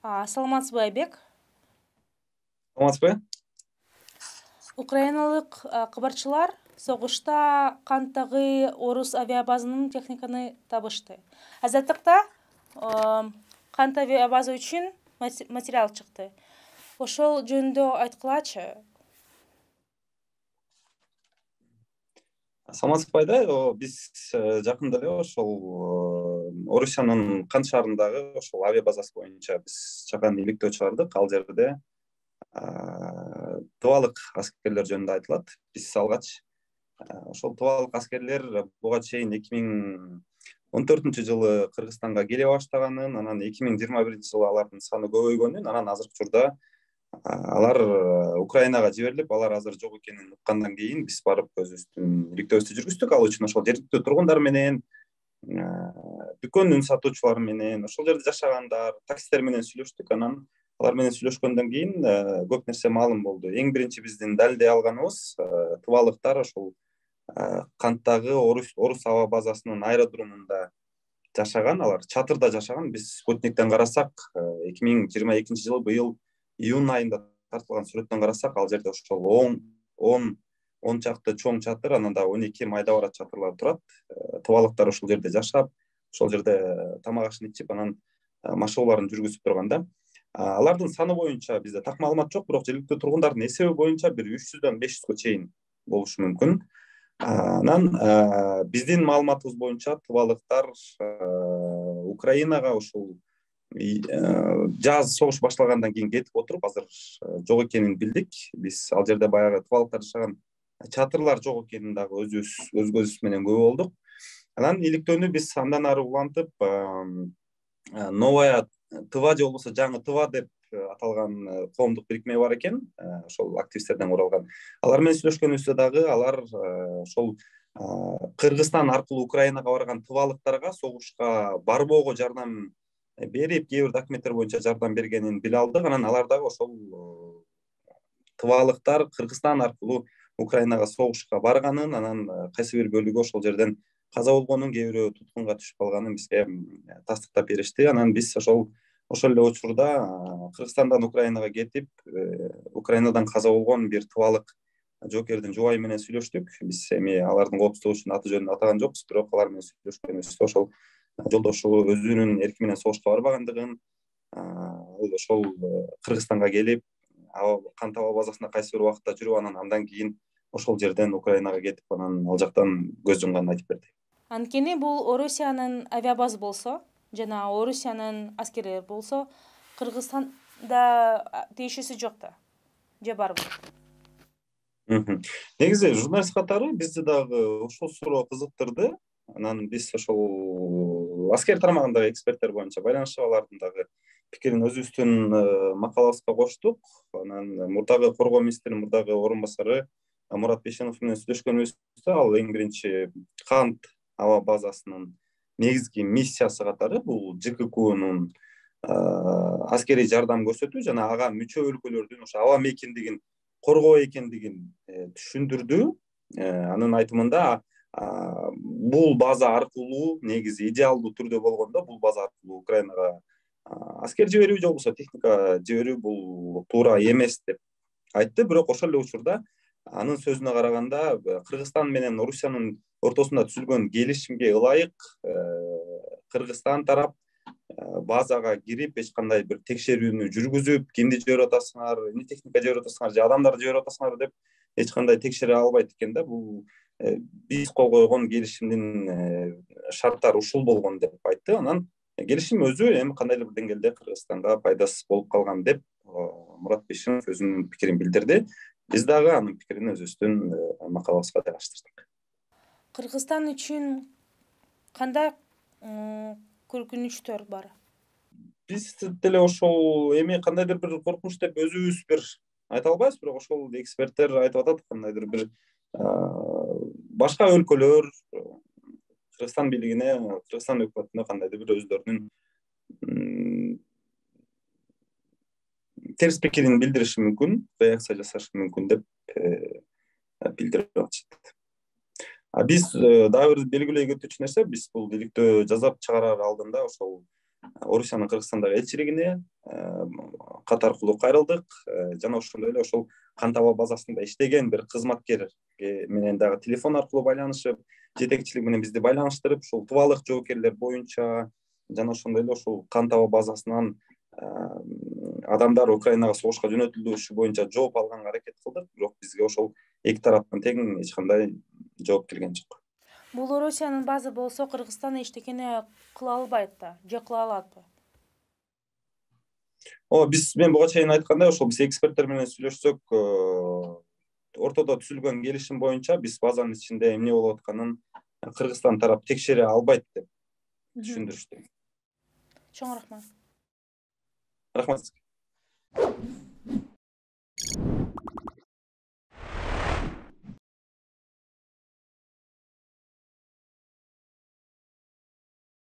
Саламатсызбы, Айбек? Саламатсызбы? Украиналык кабарчылар согушта Канттагы орус авиабазынын техниканы табышты. Азаттыкта Кант авиабаза үчүн материал чыкты. Ошол жөнүндө айткылачы. Саламатсызбы Айда, биз жакында эле ошол Орусиянын Кант шаарындагы ошол авиабазасы боюнча биз чакан иликтөө чыгардык. Ал жерде тыбалык аскерлер жөнүндө айтылат. Биз алгач ошол тыбалык аскерлер буга чейин 2014-жылы Кыргызстанга келе баштаганын, анан 2021-жылы алардын саны көбөйгөнүн, анан азыркы учурда алар Украинага жиберилип, алар азыр жок экенин уккандан кийин биз барып өзүбүздүн иликтөөбүздү жүргүздүк. Ал үчүн ошол жергиликтүү тургундар менен, дүкөндүн сатуучулары менен, ошол жерде жашагандар, таксисттер менен сүйлөштүк. Анан алар менен сүйлөшкөндөн кийин көп нерсе маалым болду. Эң биринчи биздин далилдей алганыбыз тыбалыктар ошол Канттагы орус аба базасынын аэродрумунда жашаган, алар чатырда жашаган. Биз спутниктен карасак, 2022-жылы быйыл июнь айында тартылган сүрөттөн карасак, ал жерде ошол 10 чакты чоң чатыр, анан да 12 майда барат чатырлар турат. Тыбалыктар ошол жерде жашап, ошол жерде тамак ашын ичип, анан машыгууларын жүргүзүп турган да. Алардын саны боюнча бизде так маалымат жок, бирок жергиликтүү тургундардын эсеби боюнча бир 300-дан 500га чейин болушу мүмкүн. Анан биздин маалыматыбыз боюнча тыбалыктар Украинага ушул жаз согуш башталгандан кийин кетип отуруп, азыр жок экенин билдик. Биз ал жерде баягы тыбалыктар жашаган чатырлар жок экенин дагы өз көзүбүз менен көрүп болдук. Анан иликтөөнү биз андан ары улантып, новая Тыва же болбосо жаңы Тыва деп аталган коомдук бирикме бар экен, ошол активисттерден куралган. Алар менен сүйлөшкөнүбүздө дагы алар ошол Кыргызстан аркылуу Украинага барган тыбалыктарга согушка барбоого жардам берип, кээ бир документтер боюнча жардам бергенин биле алдык. Анан алар дагы ошол тыбалыктар Кыргызстан аркылуу Украинага согушка барганын, анан кайсы бир бөлүгү ошол жерден каза болгонун, кээ бирөө туткунга түшүп калганын бизге тастыктап беришти. Анан биз ошол эле учурда Кыргызстандан Украинага кетип, Украинадан каза болгон бир тыбалык жоокердин жубайы менен сүйлөштүк. Биз эми алардын коопсуздугу үчүн аты жөнүн атаган жокпуз, бирок алар менен сүйлөшкөнүбүздө ошол жолдошу өзүнүн эрки менен согушка барбагандыгын, ошол Кыргызстанга келип, Кант аба базасында кайсы бир убакытта жүрүп, андан кийин ошол жерден Украинага кетип, анан ал жактан көз жумганын айтып берди. Анткени бул Орусиянын авиабазы болсо, жана Орусиянын аскерлери болсо, Кыргызстанда тиешеси жок да. Же барбы? Негизи журналист катары бизди дагы ушул суроо кызыктырды. Анан биз ошол аскер тармагындагы эксперттер боюнча байланышып, алардын дагы пикирин өзүбүздүн макалабызга коштук. Анан мурдагы коргоо министринин мурдагы орун басары Мурат Бешенов менен сүйлөшкөнүбүздө, ал эң биринчи Кант аба базасынын негизги миссиясы катары бул ЖККнун аскерий жардам көрсөтүү жана ага мүчө өлкөлөрдүн ошо аба мейкиндигин коргоо экендигин түшүндүрдү. Анын айтымында бул база аркылуу, негизи идеалдуу түрдө болгондо, бул база аркылуу Украинага аскер жиберүү же болбосо техника жиберүү бул туура эмес деп айтты. Бирок ошол эле учурда анын сөзүнө караганда, Кыргызстан менен Орусиянын ортосунда түзүлгөн келишимге ылайык Кыргызстан тарап базага кирип, эч кандай бир текшерүүнү жүргүзүп, кимди жиберип атасыңар, эмне техника жиберип атасыңар же адамдарды жиберип атасыңар деп эч кандай текшере албайт экен да. Бул биз кол койгон келишимдин шарттары ушул болгон деп айтты. Анан келишим өзү эми кандайдыр бир деңгээлде Кыргызстанга пайдасыз болуп калган деп Мурат Бешенов өзүнүн пикирин билдирди. Биз дагы анын пикирин өзүбүздүн макалабызга жайгаштырдык. Кыргызстан үчүн кандай көркүнүчтөр бар? Биз деле ошол эми кандайдыр бир коркунуч деп өзүбүз бир айта албайбыз, бирок ошол эксперттер айтып атат, кандайдыр бир башка өлкөлөр Кыргызстан бийлигине, Кыргызстан өкмөтүнө кандайдыр бир өздөрүнүн терс пикирин билдириши мүмкүн, реакция жасашы мүмкүн деп билдирип атышат. Биз дагы бир белгилей кетүүчү нерсе, биз бул иликтөө жасап чыгарар алдында ошол Орусиянын Кыргызстандагы элчилигине кат аркылуу кайрылдык жана ошондой эле ошол кан таба базасында иштеген бир кызматкер менен дагы телефон аркылуу байланышып, жетекчилик менен бизди байланыштырып, ушул тубалык жоокерлер боюнча жана ошондой эле ушул кан таба базасынан адамдар Украинага согушка жөнөтүлүшү боюнча жооп алганга аракет кылдык, бирок бизге ошол эки тараптан тең эч кандай жооп келген жок. Бул Орусиянын базы болсо Кыргызстан эчтекени кыла албайт да, же кыла алатпы? Мен буга чейин айткандай, ошол биз эксперттер менен сүйлөшсөк, ортодо түзүлгөн келишим боюнча биз базанын ичинде эмне болуп атканын Кыргызстан тарап текшере албайт деп түшүндүрүштү. Чоң рахмат. Рахмат.